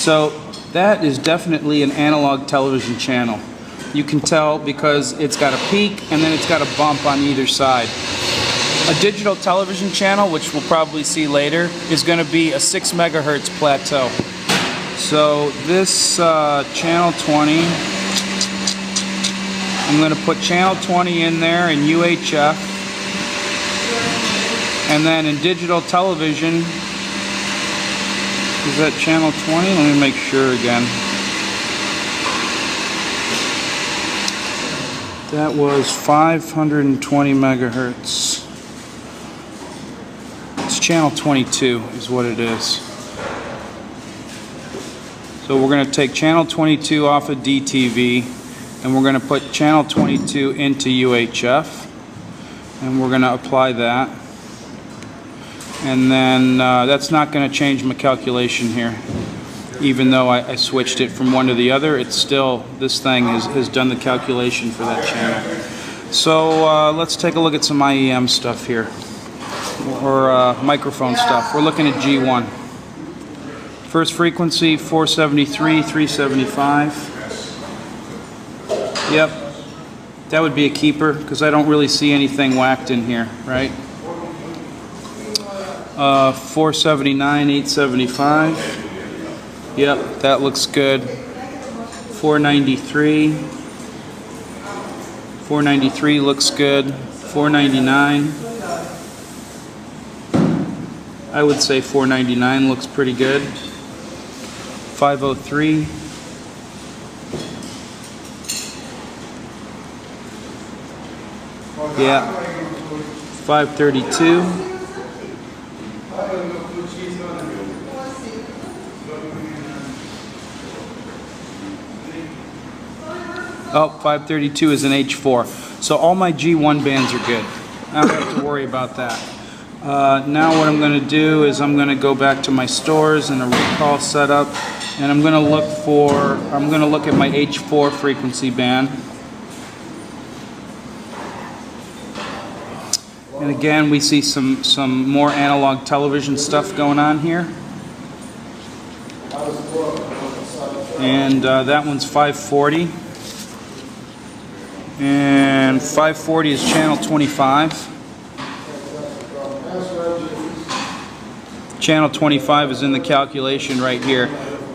So that is definitely an analog television channel. You can tell because it's got a peak and then it's got a bump on either side. A digital television channel, which we'll probably see later, is going to be a 6 megahertz plateau. So this channel 20, I'm going to put channel 20 in there in UHF, and then in digital television, is that channel 20? Let me make sure again. That was 520 megahertz. It's channel 22 is what it is. So we're going to take channel 22 off of DTV and we're going to put channel 22 into UHF and we're going to apply that. And then that's not going to change my calculation here. Even though I switched it from one to the other, it's still, this thing has done the calculation for that channel. So let's take a look at some IEM stuff here, or microphone stuff. We're looking at G1. First frequency 473, 375. Yep, that would be a keeper because I don't really see anything whacked in here, right? 479, 875. Yep, that looks good. 493. 493 looks good. 499. I would say 499 looks pretty good. 503. Yeah. 532. Oh, 532 is an H4. So all my G1 bands are good. I don't have to worry about that. Now what I'm going to do is I'm going to go back to my stores and a recall setup, and I'm going to look at my H4 frequency band. And again, we see some more analog television stuff going on here. And that one's 540. And 540 is channel 25. Channel 25 is in the calculation right here,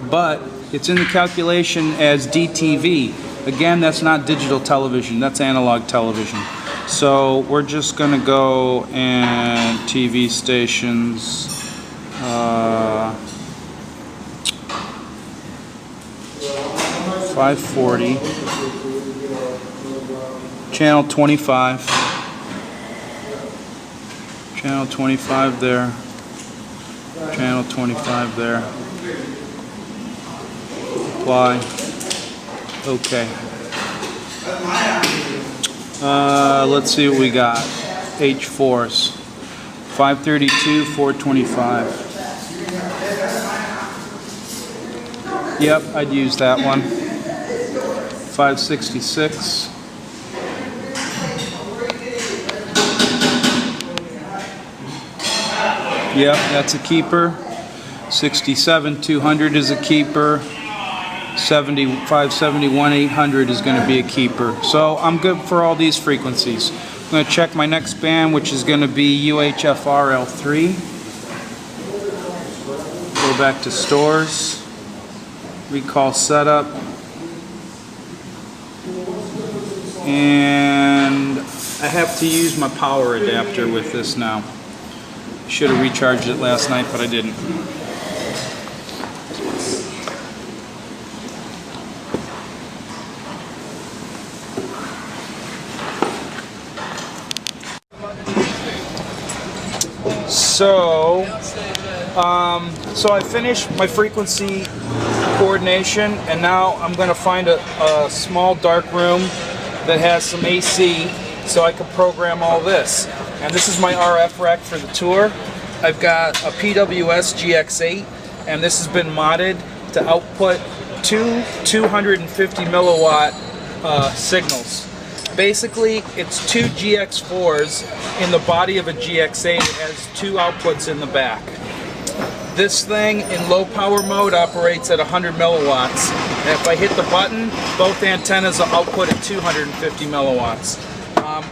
but it's in the calculation as DTV. Again, that's not digital television, that's analog television. So we're just going to go and TV stations. 540. Channel 25. Channel 25 there. Channel 25 there. Apply. Okay. Let's see what we got. H4s. 532, 425. Yep, I'd use that one. 566. Yep, that's a keeper. 67, 200 is a keeper. 571, 800 is going to be a keeper. So I'm good for all these frequencies. I'm going to check my next band, which is going to be UHF RL3. Go back to stores. Recall setup. And I have to use my power adapter with this now. Should have recharged it last night, but I didn't. So I finished my frequency coordination, and now I'm going to find a small dark room that has some AC so I can program all this. And this is my RF rack for the tour. I've got a PWS GX8, and this has been modded to output two 250 milliwatt signals. Basically, it's two GX4s in the body of a GX8. It has two outputs in the back. This thing in low power mode operates at 100 milliwatts. And if I hit the button, both antennas will output at 250 milliwatts.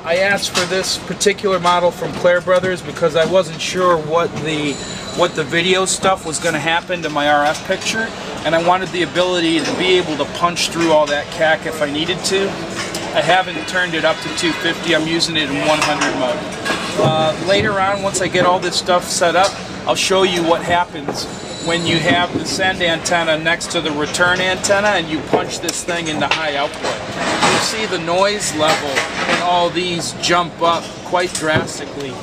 I asked for this particular model from Claire Brothers because I wasn't sure what the video stuff was going to happen to my RF picture, and I wanted the ability to be able to punch through all that CAC if I needed to. I haven't turned it up to 250. I'm using it in 100 mode. Later on, once I get all this stuff set up, I'll show you what happens when you have the send antenna next to the return antenna and you punch this thing into high output. You see the noise level and all these jump up quite drastically.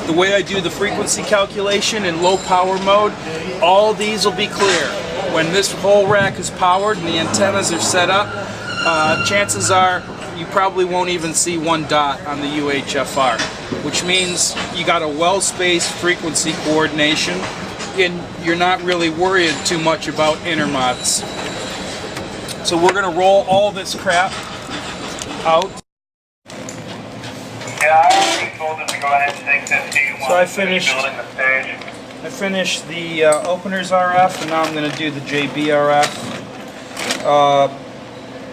The way I do the frequency calculation in low power mode, all these will be clear. When this whole rack is powered and the antennas are set up, chances are you probably won't even see one dot on the UHFR, which means you got a well-spaced frequency coordination and you're not really worried too much about intermods. So we're going to roll all this crap out. Yeah, I already told them to go ahead and take this D1. So I finished building the stage. the openers RF, and now I'm going to do the JB RF.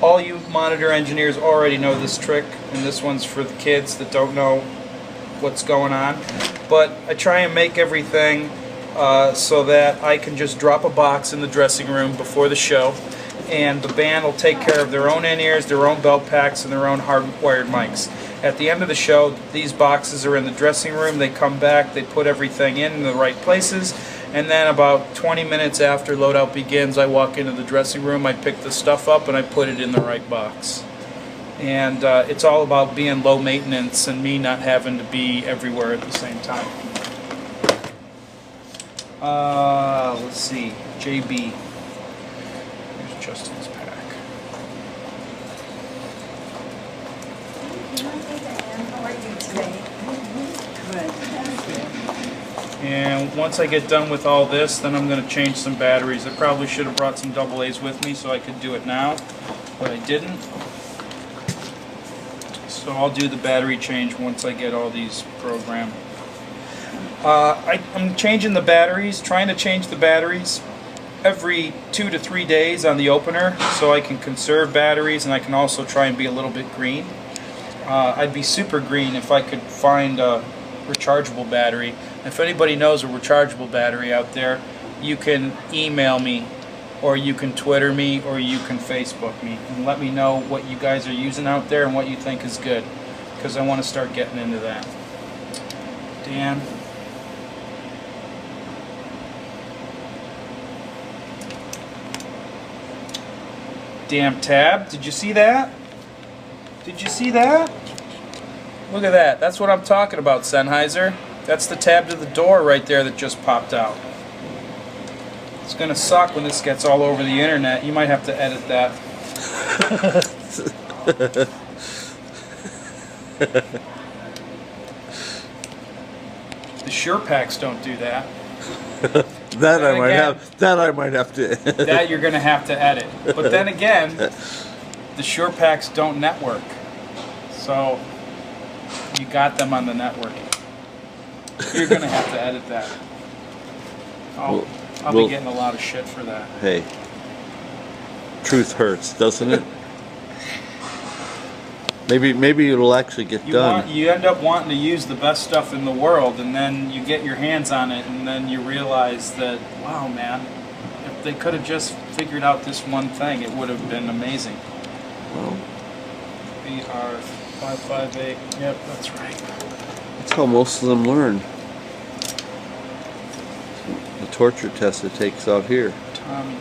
All you monitor engineers already know this trick, and this one's for the kids that don't know what's going on. But I try and make everything so that I can just drop a box in the dressing room before the show, and the band will take care of their own in-ears, their own belt packs, and their own hardwired mics. At the end of the show, these boxes are in the dressing room. They come back, they put everything in the right places, and then about 20 minutes after loadout begins, I walk into the dressing room, I pick the stuff up, and I put it in the right box. And it's all about being low maintenance and me not having to be everywhere at the same time. Let's see, JB. Here's Justin's pack. How are you today? Good. And once I get done with all this, then I'm going to change some batteries. I probably should have brought some AA's with me so I could do it now, but I didn't. So I'll do the battery change once I get all these programmed. I'm changing the batteries, trying to change the batteries every 2 to 3 days on the opener so I can conserve batteries, and I can also try and be a little bit green. I'd be super green if I could find a rechargeable battery. If anybody knows a rechargeable battery out there, you can email me, or you can Twitter me, or you can Facebook me, and let me know what you guys are using out there and what you think is good, because I want to start getting into that. Dan. Damn tab, did you see that? Did you see that? Look at that, that's what I'm talking about, Sennheiser. That's the tab to the door right there that just popped out. It's gonna suck when this gets all over the internet. You might have to edit that. The Sure Packs don't do that. That I might have to. That you're gonna have to edit. But then again, the Sure Packs don't network, so you got them on the network. You're gonna have to edit that. I'll be getting a lot of shit for that. Hey, truth hurts, doesn't it? Maybe it'll actually get done. You end up wanting to use the best stuff in the world, and then you get your hands on it, and then you realize that, wow, man, if they could have just figured out this one thing, it would have been amazing. Well, BR558, yep, that's right. that's how most of them learn. The torture test it takes out here. Tommy.